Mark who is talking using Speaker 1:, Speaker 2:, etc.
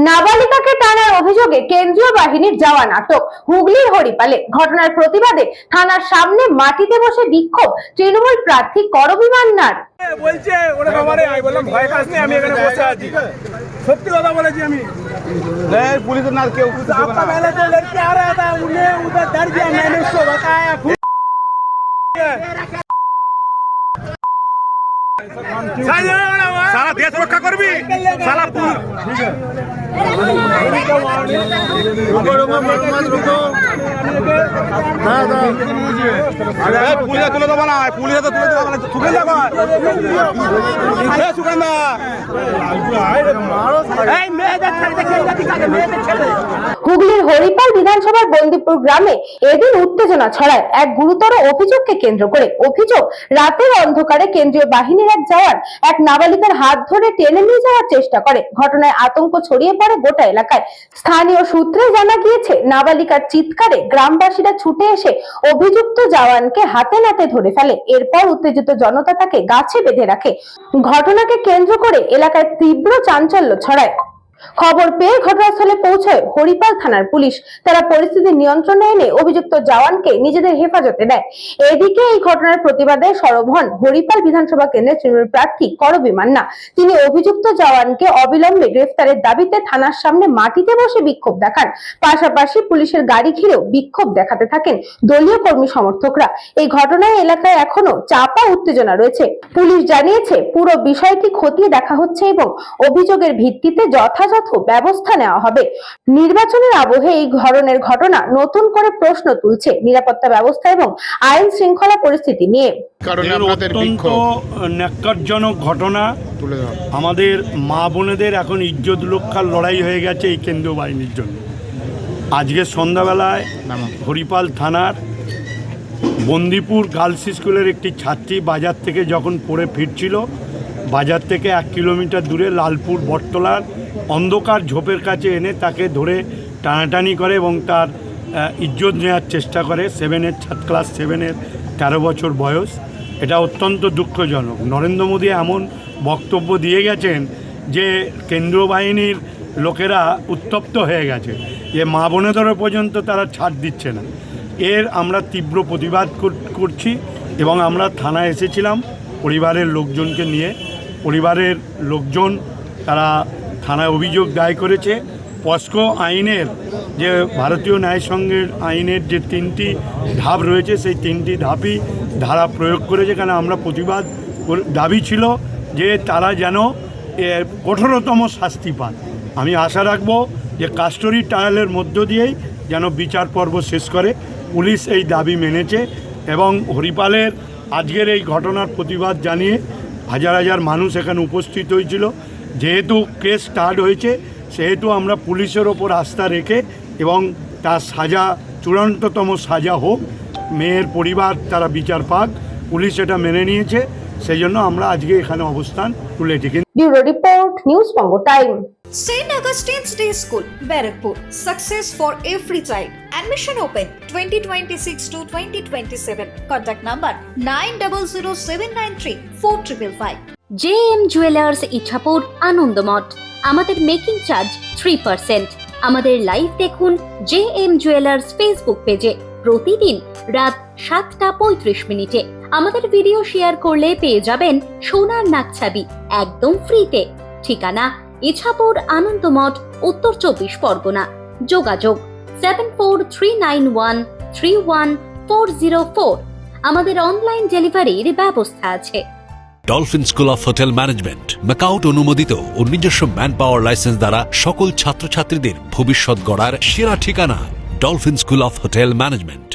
Speaker 1: নাবালিকাকে টানার অভিযোগে কেন্দ্রীয় বাহিনীর জওয়ান আটক। হুগলির হরিপালে ঘটনার প্রতিবাদে থানার সামনে মাটিতে বসে বিক্ষোভ তৃণমূল প্রার্থী করবী মান্নার।
Speaker 2: বলছে ওরে বাবারে, আমি বললাম ভয় পাস নেই, আমি এখানে বসে আছি, সত্যি কথা বলেছি আমি।
Speaker 3: पुलिस ना केव
Speaker 2: आपका पहले जो लड़के आ रहा था उन्हें उधर डर गया, मैंने उसको बताया।
Speaker 3: सारा देश रक्षा करबी साला ठीक है। पुलिस तुले देबो ना, पुलिस तो तुले देबो ना, सुगंध जाबा ए सुगंध এই মেয়েদের ছেড়ে দে, মেয়েদের ছেড়ে দে।
Speaker 1: হুগলির হরিপাল বিধানসভার বন্দিপুর গ্রামে এদিন উত্তেজনা ছড়ায় এক গুরুতর অভিযোগকে কেন্দ্র করে। অভিযোগ, রাতের অন্ধকারে কেন্দ্রীয় বাহিনীর এক জওয়ান এক নাবালিকার হাত ধরে টেনে নিয়ে যাওয়ার চেষ্টা করে। ঘটনায় আতঙ্ক ছড়িয়ে পড়ে গোটা এলাকায়। স্থানীয় সূত্রে জানা গিয়েছে, নাবালিকার চিৎকারে গ্রামবাসীরা ছুটে এসে অভিযুক্ত জওয়ানকে হাতে নাতে ধরে ফেলে। এরপর উত্তেজিত জনতা তাকে গাছে বেঁধে রাখে। ঘটনাকে কেন্দ্র করে এলাকায় তীব্র চাঞ্চল্য ছড়ায়। খবর পেয়ে ঘটনাস্থলে পৌঁছায় হরিপাল থানার পুলিশ। তারা পরিস্থিতি নিয়ন্ত্রণে এনে অভিযুক্ত জওয়ানকে নিজেদের হেফাজতে নেয়। এদিকে এই ঘটনার প্রতিবাদে সরব হন হরিপাল বিধানসভা কেন্দ্রের তৃণমূল প্রার্থী করবী মান্না। তিনি অভিযুক্ত জওয়ানকে অবিলম্বে গ্রেফতারের দাবিতে থানার সামনে মাটিতে বসে বিক্ষোভ দেখান। পাশাপাশি পুলিশের গাড়ি ঘিরেও বিক্ষোভ দেখাতে থাকেন দলীয় কর্মী সমর্থকরা। এই ঘটনায় এলাকায় এখনো চাপা উত্তেজনা রয়েছে। পুলিশ জানিয়েছে, পুরো বিষয়টি খতিয়ে দেখা হচ্ছে এবং অভিযোগের ভিত্তিতে যথাযথ ব্যবস্থা নেওয়া হবে। নির্বাচনের আবহে এই ধরনের ঘটনা নতুন করে প্রশ্ন তুলছে নিরাপত্তা ব্যবস্থা এবং আইন শৃঙ্খলা পরিস্থিতি নিয়ে।
Speaker 4: অত্যন্ত ন্যাক্কারজনক ঘটনা। আমাদের মা বোনেদের এখন ইজ্জত রক্ষার লড়াই হয়ে গেছে এই কেন্দ্রীয় বাহিনীর জন্য। আজকে সন্ধ্যাবেলায় হরিপাল থানার বন্দিপুর গার্লস স্কুলের একটি ছাত্রী বাজার থেকে যখন পড়ে ফিরছিল, বাজার থেকে 1 কিলোমিটার দূরে লালপুর বটতলার অন্ধকার ঝোপের কাছে এনে তাকে ধরে টানাটানি করে এবং তার ইজ্জত নেওয়ার চেষ্টা করে। ক্লাস 7-এর 13 বছর বয়স। এটা অত্যন্ত দুঃখজনক। নরেন্দ্র মোদী এমন বক্তব্য দিয়ে গেছেন যে কেন্দ্রীয় বাহিনীর লোকেরা উত্তপ্ত হয়ে গেছে, যে মা বোনেদেরও পর্যন্ত তারা ছাড় দিচ্ছে না। এর আমরা তীব্র প্রতিবাদ করছি এবং আমরা থানায় এসেছিলাম পরিবারের লোকজনকে নিয়ে। পরিবারের লোকজন তারা থানায় অভিযোগ দায়ের করেছে। পস্কো আইনের, যে ভারতীয় ন্যায় সংঘের আইনের যে 3টি ধাপ রয়েছে, সেই 3টি ধাপই ধারা প্রয়োগ করেছে। কারণ আমরা প্রতিবাদ দাবি ছিল যে তারা যেন কঠোরতম শাস্তি পান। আমি আশা রাখব যে কাস্টডি ট্রায়ালের মধ্য দিয়েই যেন বিচার পর্ব শেষ করে। পুলিশ এই দাবি মেনেছে এবং হরিপালের আজকের এই ঘটনার প্রতিবাদ জানিয়ে হাজার হাজার মানুষ এখানে উপস্থিত হয়েছিল। যেহেতু কেস স্টার্ট হয়েছে, সেহেতু আমরা পুলিশের ওপর আস্থা রেখে এবং তার সাজা চূড়ান্ততম সাজা হোক, মেয়ের পরিবার তারা বিচার পাক, পুলিশ এটা মেনে নিয়েছে। সেই জন্য আমরা আজকে এখানে অবস্থান তুলেছি।
Speaker 1: Bureau report, news Banga time.
Speaker 5: St. Augustine's Day School, Barakpur. Success for every child. Admission open 2026 to 2027. Contact number 9007934555.
Speaker 6: JM Jewelers Ichhapur Anandamath. আমাদের মেকিং চার্জ 3%। আমাদের লাইভ দেখুন JM Jewelers ফেসবুক পেজে প্রতিদিন রাত 7:35 আমাদের ভিডিও শেয়ার করলে পেয়ে যাবেন সোনার নাকছাবি একদম ফ্রিতে। ঠিকানা ইছাপুর আনন্দমঠ, উত্তর 24 পরগনা। যোগাযোগ 7439131404। আমাদের অনলাইন ডেলিভারির ব্যবস্থা আছে।
Speaker 7: Dolphin school of hotel management MAKAUT অনুমোদিত ও নিজস্ব ম্যান পাওয়ার লাইসেন্স দ্বারা সকল ছাত্রছাত্রীদের ভবিষ্যৎ গড়ার সেরা ঠিকানা dolphin school of hotel management.